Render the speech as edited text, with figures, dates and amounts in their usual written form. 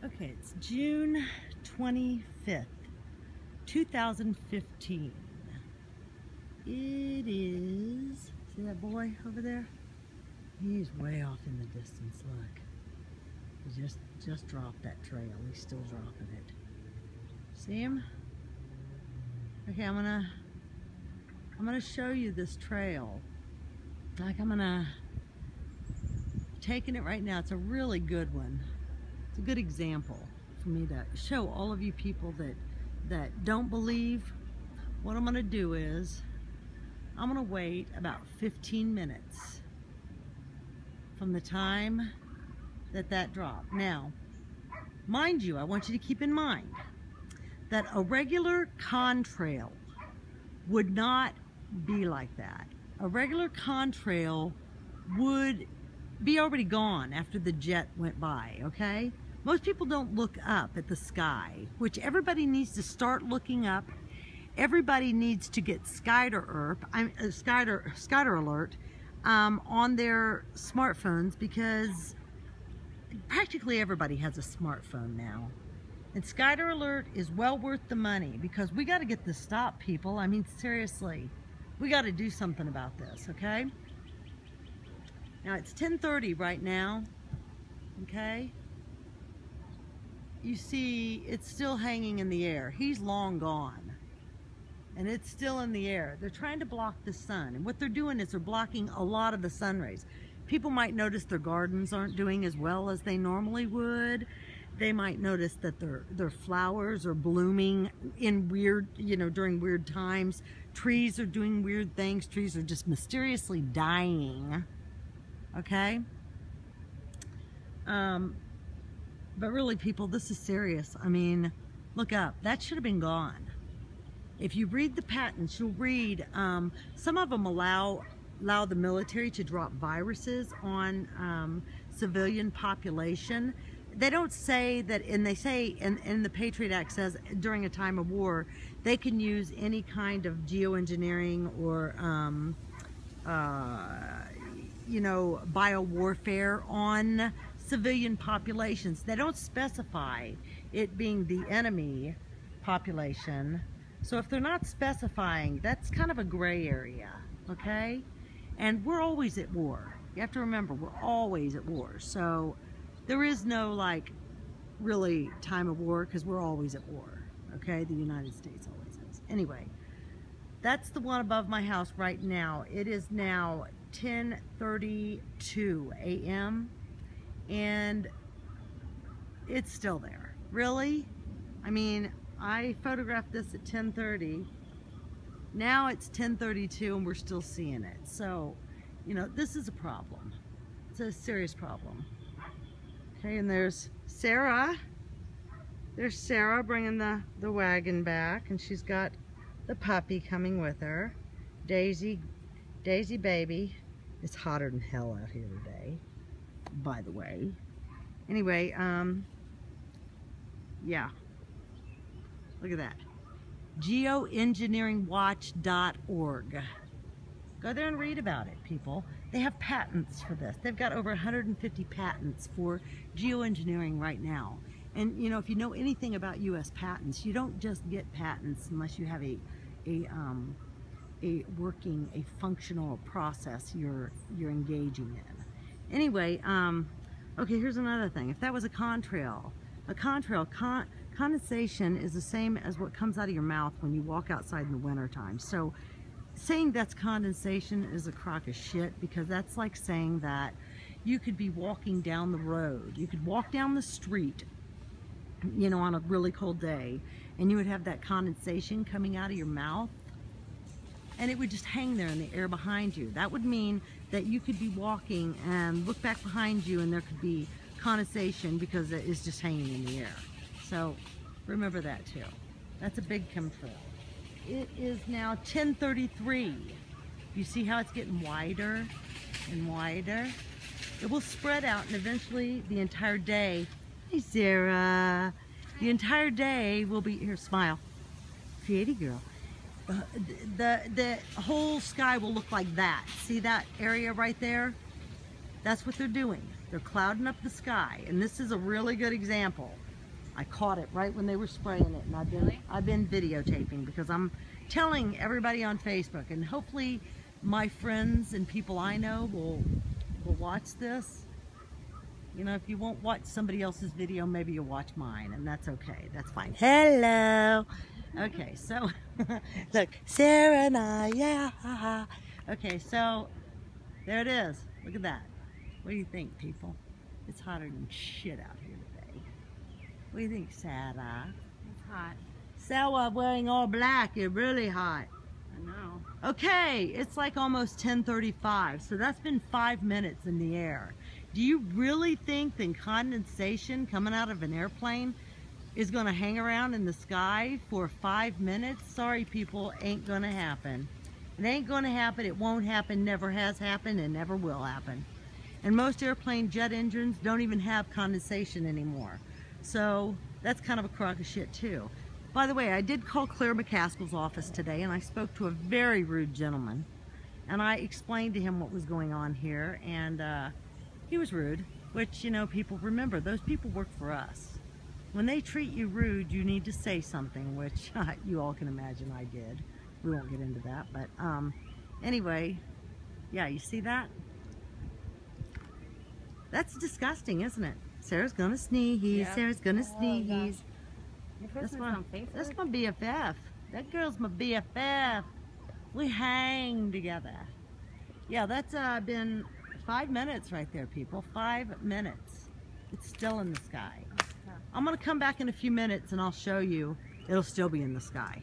Okay, it's June 25th, 2015. It is, see that boy over there? He's way off in the distance, look. He just dropped that trail. He's still dropping it. See him? Okay, I'm gonna show you this trail. Like taking it right now. It's a really good one. It's a good example for me to show all of you people that don't believe. What I'm gonna do is I'm gonna wait about 15 minutes from the time that dropped. Now, mind you, I want you to keep in mind that a regular contrail would not be like that. A regular contrail would be already gone after the jet went by, okay? Most people don't look up at the sky, which everybody needs to start looking up. Everybody needs to get Skyder Alert on their smartphones, because practically everybody has a smartphone now. And Skyder Alert is well worth the money, because we got to get this stopped, people. I mean, seriously, we got to do something about this, okay? Now it's 10:30 right now, okay? You see, it's still hanging in the air. He's long gone, and it's still in the air. They're trying to block the sun, and what they're doing is they're blocking a lot of the sun rays. People might notice their gardens aren't doing as well as they normally would. They might notice that their flowers are blooming in weird, during weird times. Trees are doing weird things. Trees are just mysteriously dying. Okay? But really, people, this is serious. I mean, look up. That should have been gone. If you read the patents, you'll read some of them allow the military to drop viruses on civilian population. They don't say that, and they say in the Patriot Act says during a time of war they can use any kind of geoengineering or biowarfare on civilian populations. They don't specify it being the enemy population. So if they're not specifying, that's kind of a gray area, okay? And we're always at war. You have to remember, we're always at war. So there is no, like, really time of war, because we're always at war, okay? The United States always is. Anyway, that's the one above my house right now. It is now 10:32 a.m. and it's still there. Really? I mean, I photographed this at 10:30. Now it's 10:32 and we're still seeing it. So, this is a problem. It's a serious problem. Okay, and there's Sarah. There's Sarah bringing the wagon back, and she's got the puppy coming with her. Daisy baby. It's hotter than hell out here today, by the way. Anyway, yeah. Look at that. Geoengineeringwatch.org. Go there and read about it, people. They have patents for this. They've got over 150 patents for geoengineering right now. And if you know anything about U.S. patents, you don't just get patents unless you have a functional process you're engaging in. Anyway, okay, here's another thing. If that was a contrail, condensation is the same as what comes out of your mouth when you walk outside in the wintertime. So saying that's condensation is a crock of shit, because that's like saying that you could be walking down the road. You could walk down the street, on a really cold day, and you would have that condensation coming out of your mouth, and it would just hang there in the air behind you. That would mean that you could be walking and look back behind you and there could be condensation because it is just hanging in the air. So remember that too. That's a big chemtrail. It is now 10:33. You see how it's getting wider and wider? It will spread out, and eventually the entire day, hey Sarah, the entire day will be, here, smile, creaty girl. The whole sky will look like that. See that area right there? That's what they're doing. They're clouding up the sky, and this is a really good example I caught it right when they were spraying it, and I've been videotaping because I'm telling everybody on Facebook, and hopefully my friends and people I know will watch this. You know, if you won't watch somebody else's video, maybe you'll watch mine, and that's okay. That's fine. Hello. Okay, so look, Sarah and I, yeah. Okay, so there it is. Look at that. What do you think, people? It's hotter than shit out here today. What do you think, Sarah? It's hot. Sarah wearing all black. You're really hot. I know. Okay, it's like almost 10:35, so that's been 5 minutes in the air. Do you really think that condensation coming out of an airplane is going to hang around in the sky for 5 minutes? Sorry, people, ain't going to happen. It ain't going to happen. It won't happen. Never has happened and never will happen. And most airplane jet engines don't even have condensation anymore. So that's kind of a crock of shit too. By the way, I did call Claire McCaskill's office today, and I spoke to a very rude gentleman. And I explained to him what was going on here, and he was rude, which, you know, people remember, those people work for us. When they treat you rude, you need to say something, which you all can imagine I did. We won't get into that, but anyway, yeah, you see that? That's disgusting, isn't it? Sarah's gonna sneeze. Yep. Sarah's gonna sneeze. That's my BFF. That girl's my BFF. We hang together. Yeah, that's been 5 minutes right there, people. 5 minutes. It's still in the sky. I'm gonna come back in a few minutes and I'll show you. It'll still be in the sky.